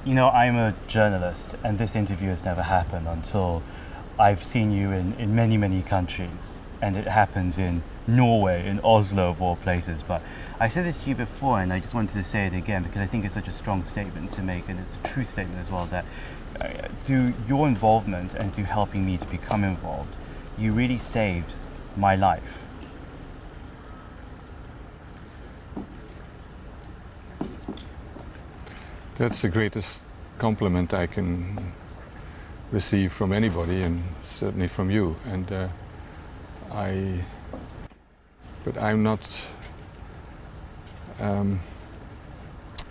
You know, I'm a journalist, and this interview has never happened until I've seen you in many, many countries. And it happens in Norway, in Oslo of all places. But I said this to you before, and I just wanted to say it again because I think it's such a strong statement to make, and it's a true statement as well, that through your involvement and through helping me to become involved, you really saved my life. That's the greatest compliment I can receive from anybody, and certainly from you. And but I'm not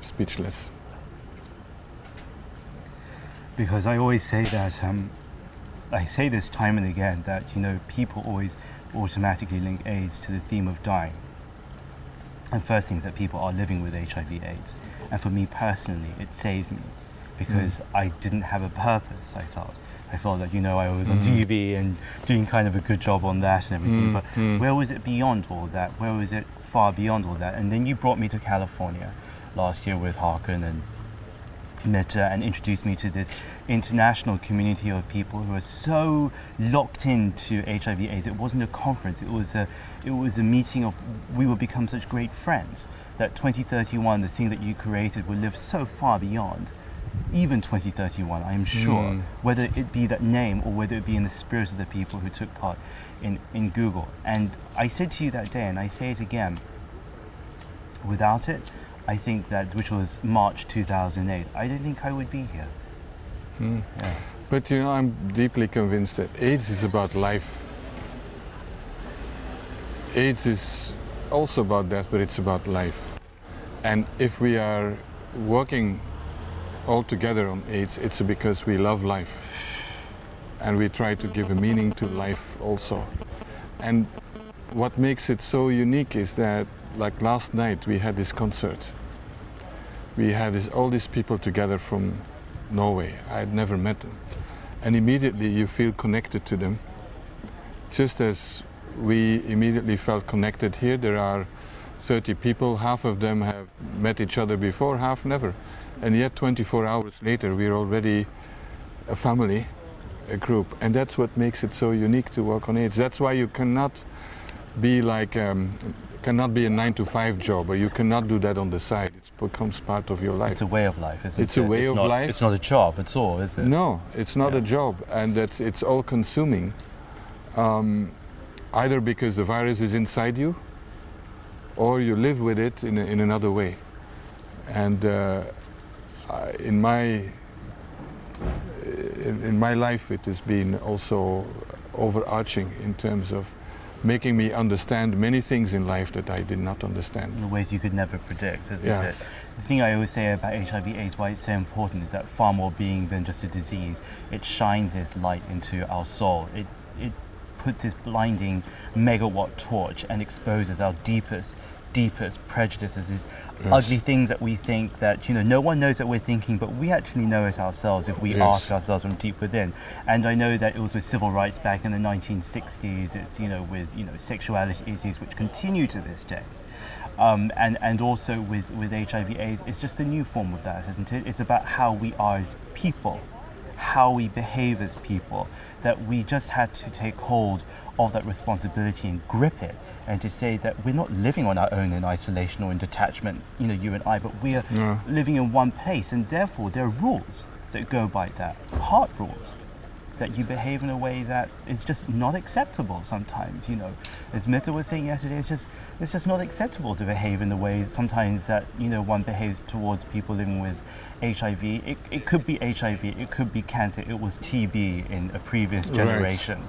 speechless. Because I always say that, I say this time and again, that, you know, people always automatically link AIDS to the theme of dying. And first thing is that people are living with HIV/AIDS. And for me personally, it saved me because I didn't have a purpose, I felt. I felt that, you know, I was on TV and doing kind of a good job on that and everything, but where was it beyond all that? Where was it far beyond all that? And then you brought me to California last year with Hakan and Meta and introduced me to this international community of people who are so locked into HIV/AIDS. It wasn't a conference, it was a meeting of, we will become such great friends that 2031, the thing that you created, will live so far beyond even 2031, I am sure, whether it be that name or whether it be in the spirit of the people who took part in Google. And I said to you that day, and I say it again, without it, I think that, which was March 2008, I don't think I would be here. Yeah. But you know, I'm deeply convinced that AIDS is about life. AIDS is also about death, but it's about life. And if we are working all together on AIDS, it's because we love life. And we try to give a meaning to life also. And what makes it so unique is that, like last night, we had this concert. We had all these people together from Norway. I had never met them. And immediately you feel connected to them. Just as we immediately felt connected here. There are 30 people, half of them have met each other before, half never. And yet 24 hours later we're already a family, a group. And that's what makes it so unique to work on AIDS. That's why you cannot be like, cannot be a 9-to-5 job, or you cannot do that on the side. It becomes part of your life. It's a way of life, isn't it? It's a way of life. It's not a job at all, is it? No, it's not a job, and it's all consuming. Either because the virus is inside you, or you live with it in another way. And in my life, it has been also overarching in terms of making me understand many things in life that I did not understand. In ways you could never predict, isn't it? The thing I always say about HIV/AIDS, why it's so important, is that far more being than just a disease, it shines its light into our soul. It puts this blinding megawatt torch and exposes our deepest prejudices, these ugly things that we think that, you know, no one knows that we're thinking, but we actually know it ourselves if we ask ourselves from deep within. And I know that it was with civil rights back in the 1960s, it's, you know, with, you know, sexuality issues which continue to this day. And also with HIV/AIDS, it's just a new form of that, isn't it? It's about how we are as people, how we behave as people, that we just had to take hold of that responsibility and grip it, and to say that we're not living on our own in isolation or in detachment, you know, you and I, but we are living in one place, and therefore there are rules that go by that, heart rules, that you behave in a way that is just not acceptable sometimes, you know. As Mita was saying yesterday, it's just not acceptable to behave in the way sometimes that, you know, one behaves towards people living with HIV. It could be HIV, it could be cancer, it was TB in a previous generation.